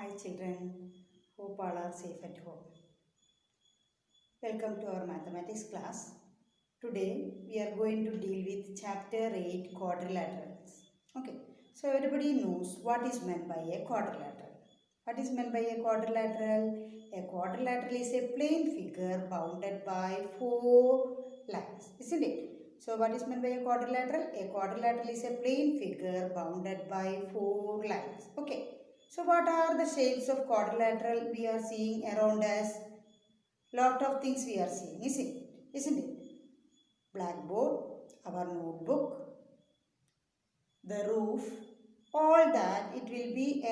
Hi children, hope all are safe at home. Welcome to our mathematics class. Today we are going to deal with chapter 8 quadrilaterals. Okay, so everybody knows what is meant by a quadrilateral. What is meant by a quadrilateral? A quadrilateral is a plane figure bounded by 4 lines, isn't it? So what is meant by a quadrilateral? A quadrilateral is a plane figure bounded by 4 lines. Okay. So what are the shapes of quadrilateral we are seeing around us? Lot of things we are seeing, isn't it? Blackboard, our notebook, the roof, all that it will be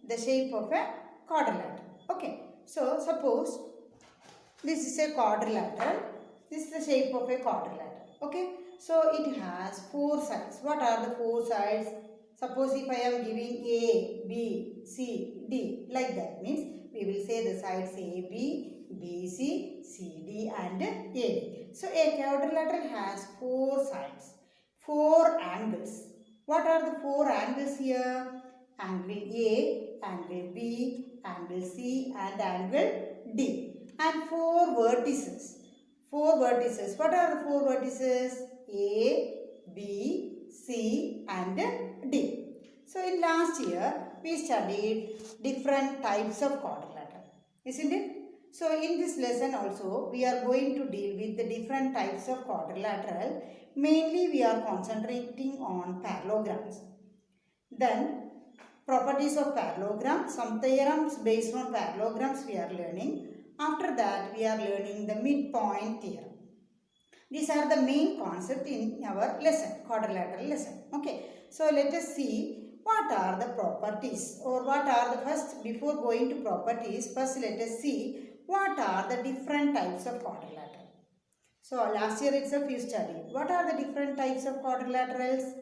the shape of a quadrilateral. Okay. So suppose this is a quadrilateral. This is the shape of a quadrilateral. Okay. So it has 4 sides. What are the 4 sides? Suppose if I am giving A, B, C, D like that means we will say the sides A, B, B, C, C, D and A, D. So a quadrilateral has 4 sides, 4 angles. What are the 4 angles here? Angle A, angle B, angle C and angle D. And 4 vertices. 4 vertices. What are the 4 vertices? A, B, C and D. So in last year we studied different types of quadrilateral, isn't it? So in this lesson also we are going to deal with the different types of quadrilateral. Mainly we are concentrating on parallelograms. Then properties of parallelogram, some theorems based on parallelograms we are learning. After that we are learning the midpoint theorem. These are the main concept in our lesson, quadrilateral lesson. Okay. So let us see what are the properties or what are the first, before going to properties, first let us see what are the different types of quadrilateral. So last year itself you studied. What are the different types of quadrilaterals?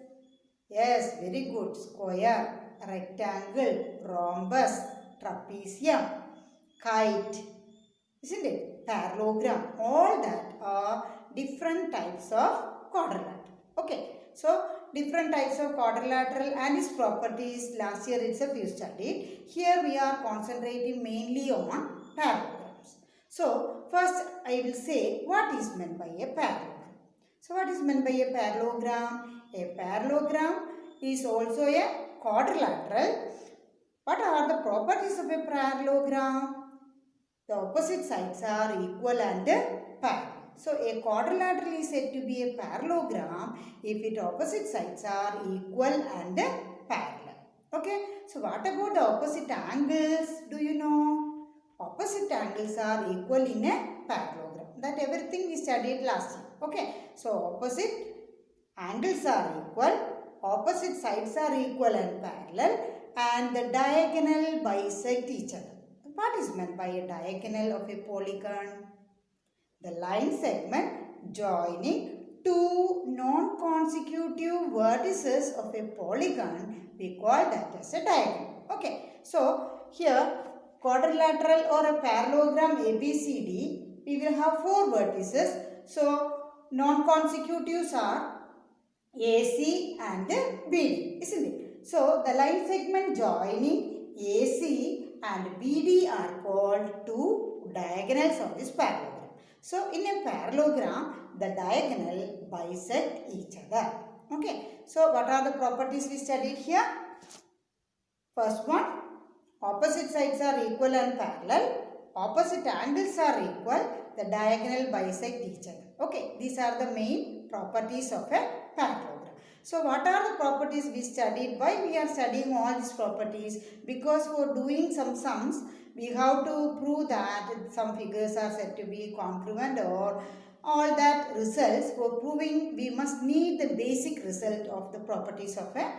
Yes, very good. Square, rectangle, rhombus, trapezium, kite, isn't it? Parallelogram, all that are different types of quadrilateral. Okay, so different types of quadrilateral and its properties last year itself you studied. Here we are concentrating mainly on parallelograms. So first I will say what is meant by a parallelogram. So what is meant by a parallelogram? A parallelogram is also a quadrilateral. What are the properties of a parallelogram? The opposite sides are equal and parallel. So a quadrilateral is said to be a parallelogram if its opposite sides are equal and parallel. Okay. So what about the opposite angles? Do you know? Opposite angles are equal in a parallelogram. That everything we studied last year. Okay. So opposite angles are equal, opposite sides are equal and parallel, and the diagonal bisect each other. What is meant by a diagonal of a polygon? The line segment joining two non-consecutive vertices of a polygon, we call that as a diagonal. Okay, so here quadrilateral or a parallelogram ABCD, we will have 4 vertices. So non-consecutives are AC and BD, isn't it? So the line segment joining AC and BD are called two diagonals of this parallelogram. So in a parallelogram, the diagonal bisect each other. Okay. So what are the properties we studied here? First one, opposite sides are equal and parallel. Opposite angles are equal. The diagonal bisect each other. Okay. These are the main properties of a parallelogram. So what are the properties we studied? Why we are studying all these properties? Because for doing some sums, we have to prove that some figures are said to be congruent or all that results. For proving, we must need the basic result of the properties of a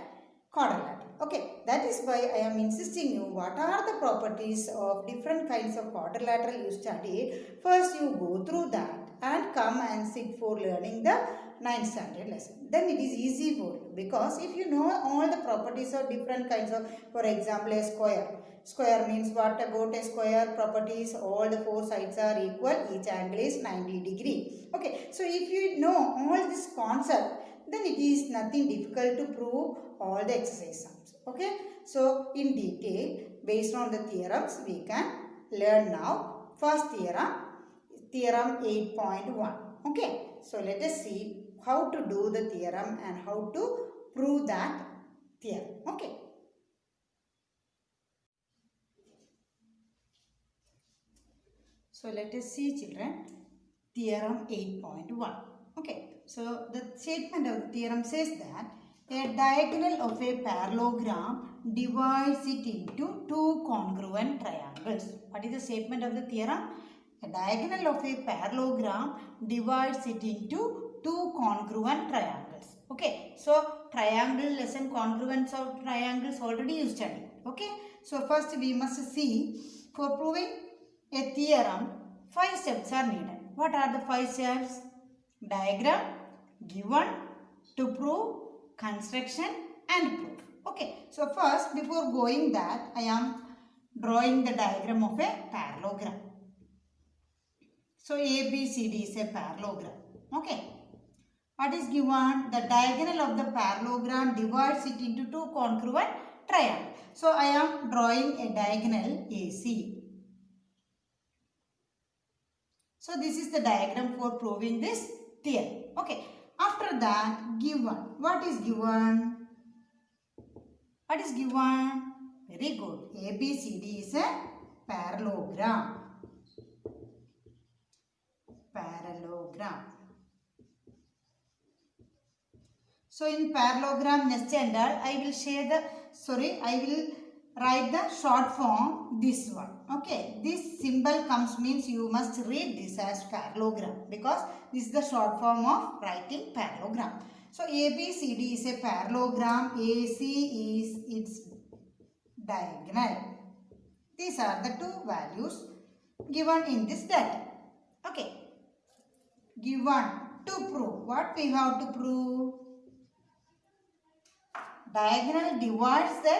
quadrilateral. Okay, that is why I am insisting you what are the properties of different kinds of quadrilateral you studied. First you go through that and come and sit for learning the 9th standard lesson. Then it is easy for you because if you know all the properties of different kinds of, for example, a square. Square means what about a square properties? All the 4 sides are equal, each angle is 90 degree. Okay, so if you know all this concept, then it is nothing difficult to prove all the exercise sums. Okay, so in detail based on the theorems we can learn now. First theorem, theorem 8.1. Okay, so let us see how to do the theorem and how to prove that theorem. Okay. So let us see, children, theorem 8.1. Okay, so the statement of the theorem says that a diagonal of a parallelogram divides it into two congruent triangles. What is the statement of the theorem? A diagonal of a parallelogram divides it into two congruent triangles. Okay, so triangle lesson, congruence of triangles already you studied. Okay, so first we must see, for proving a theorem, 5 steps are needed. What are the 5 steps? Diagram, given, to prove, construction and proof. Okay, so first before going that, I am drawing the diagram of a parallelogram. So ABCD is a parallelogram. Okay, what is given? The diagonal of the parallelogram divides it into two congruent triangles. So I am drawing a diagonal AC. So this is the diagram for proving this theorem. Okay. After that, given. What is given? What is given? Very good. ABCD is a parallelogram. Parallelogram. So in parallelogram next and all, I will write the short form, this one. Okay, this symbol comes means you must read this as parallelogram because this is the short form of writing parallelogram. So ABCD is a parallelogram, AC is its diagonal. These are the two values given in this data. Okay, given. To prove, what we have to prove? Diagonal divides the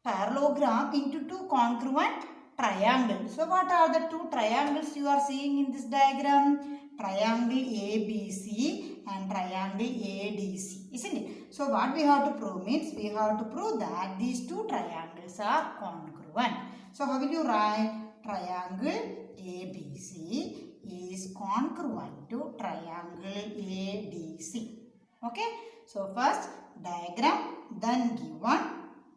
parallelogram into two congruent triangles. So what are the two triangles you are seeing in this diagram? Triangle ABC and triangle ADC, isn't it? So what we have to prove means we have to prove that these two triangles are congruent. So how will you write? Triangle ABC is congruent to triangle ADC. Okay. So first diagram, then given,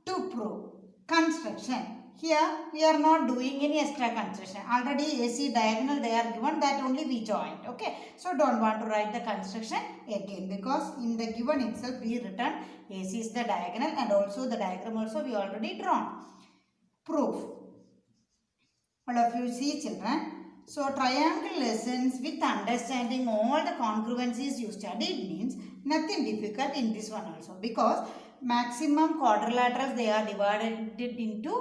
to prove. Construction. Here we are not doing any extra construction. Already AC diagonal they are given, that only we joined. Okay. So don't want to write the construction again because in the given itself we written AC is the diagonal and also the diagram also we already drawn. Proof. All of you see, children. So triangle lessons with understanding all the congruencies you studied means nothing difficult in this one also because maximum quadrilaterals they are divided into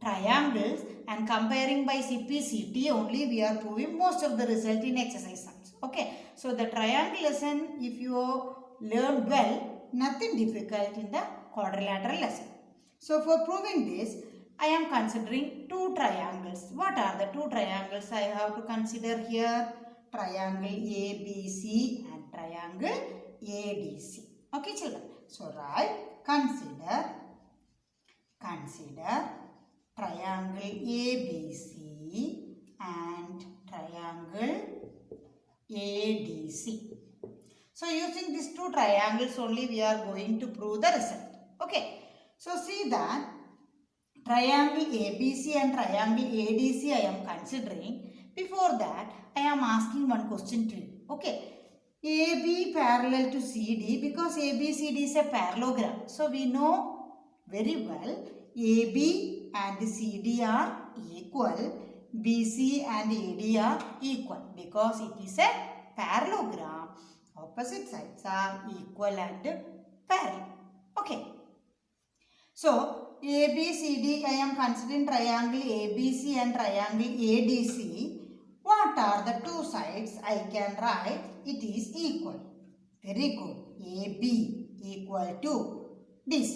triangles and comparing by CPCT only we are proving most of the result in exercise sums. Okay. So the triangle lesson if you learn well, nothing difficult in the quadrilateral lesson. So for proving this, I am considering two triangles. What are the two triangles I have to consider here? Triangle ABC and triangle ADC. Okay, children. So write, consider triangle ABC and triangle ADC. So using these two triangles only we are going to prove the result. Okay. So see that triangle ABC and triangle ADC I am considering. Before that, I am asking one question to you. Okay. AB parallel to CD because ABCD is a parallelogram. So we know very well AB and CD are equal. BC and AD are equal because it is a parallelogram. Opposite sides are equal and parallel. Okay. So ABCD, I am considering triangle ABC and triangle ADC. What are the two sides? I can write it is equal. Very good. AB equal to this,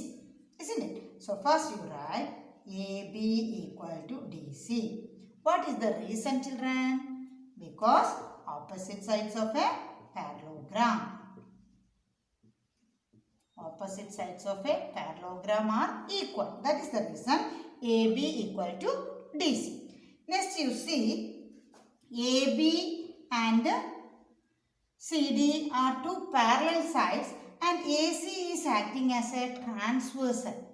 isn't it? So first you write AB equal to DC. What is the reason, children? Because opposite sides of a parallelogram. Opposite sides of a parallelogram are equal. That is the reason AB equal to DC. Next you see AB and CD are two parallel sides and AC is acting as a transversal.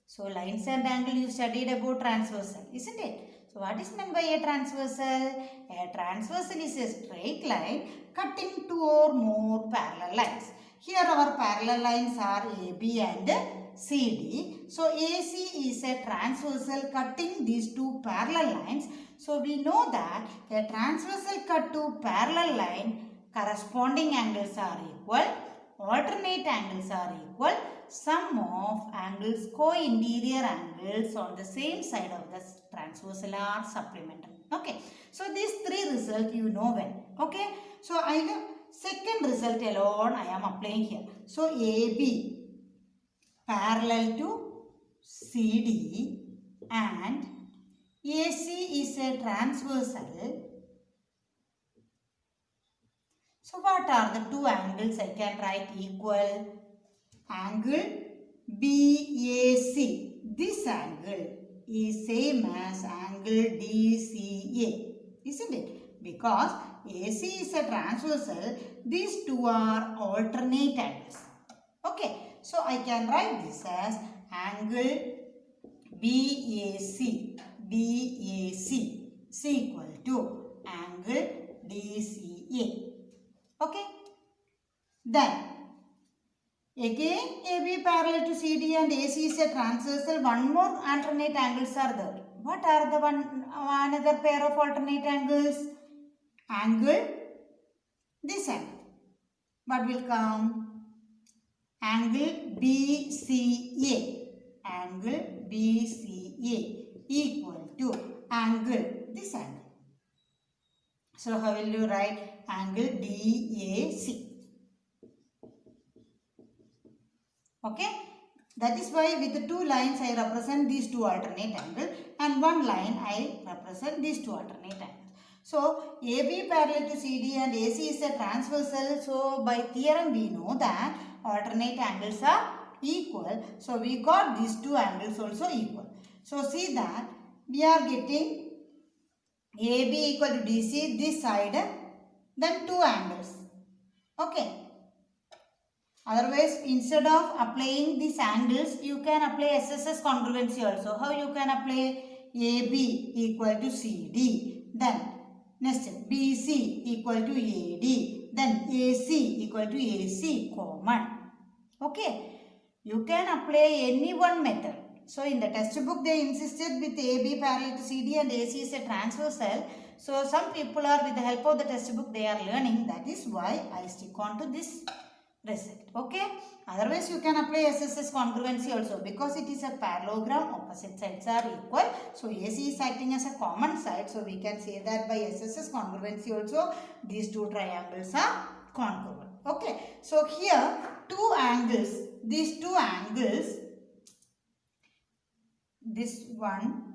So lines and angle you studied about transversal, isn't it? So what is meant by a transversal? A transversal is a straight line cutting two or more parallel lines. Here our parallel lines are AB and CD. So AC is a transversal cutting these two parallel lines. So we know that a transversal cut to parallel line corresponding angles are equal, alternate angles are equal, sum of angles, co-interior angles on the same side of the transversal are supplementary. Okay, so these three results you know well. Okay, so I have second result alone I am applying here. So AB parallel to CD and AC is a transversal. So what are the two angles I can write equal? Angle BAC. This angle is same as angle DCA, isn't it? Because AC is a transversal, these two are alternate angles. Okay, so I can write this as angle BAC is equal to angle DCA. Okay, then again AB parallel to CD and AC is a transversal. One more alternate angles are there. What are the another pair of alternate angles? Angle, this angle. What will come? Angle BCA. Angle BCA equal to angle, this angle. So how will you write angle DAC? Okay, that is why with the two lines I represent these two alternate angles and one line I represent these two alternate angles. So AB parallel to CD and AC is a transversal. So by theorem we know that alternate angles are equal. So we got these two angles also equal. So see that we are getting AB equal to DC this side, then two angles. Okay. Otherwise, instead of applying these angles, you can apply SSS congruency also. How you can apply? AB equal to CD. Then next BC equal to AD. Then AC equal to AC common. Okay. You can apply any one method. So in the textbook they insisted with AB parallel to CD and AC is a transversal. So some people are with the help of the textbook they are learning. That is why I stick on to this result. Okay, otherwise you can apply SSS congruency also because it is a parallelogram, opposite sides are equal. So AC is acting as a common side, so we can say that by SSS congruency also these two triangles are congruent. Okay, so here two angles, these two angles, this one,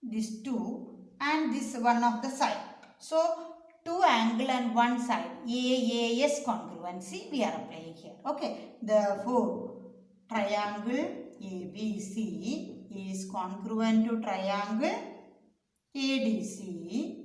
this two and this one of the side. So two angle and one side, AAS congruency we are applying here. Okay, therefore triangle ABC is congruent to triangle ADC.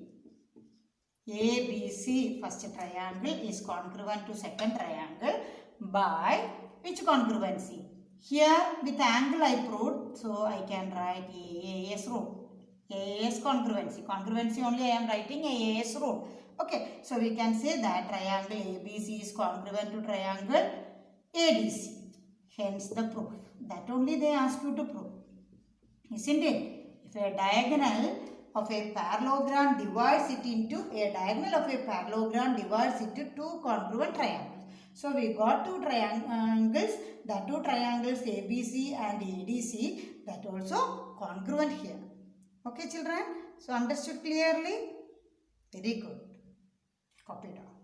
ABC first triangle is congruent to second triangle by which congruency? Here with angle I proved, so I can write AAS rule. AAS congruency. Congruency only I am writing AAS rule. Okay, so we can say that triangle ABC is congruent to triangle ADC. Hence the proof. That only they ask you to prove. Isn't it? If a diagonal of a parallelogram divides it into two congruent triangles. So we got two triangles, the two triangles ABC and ADC, that also congruent here. Okay children, so understood clearly? Very good. Copy down.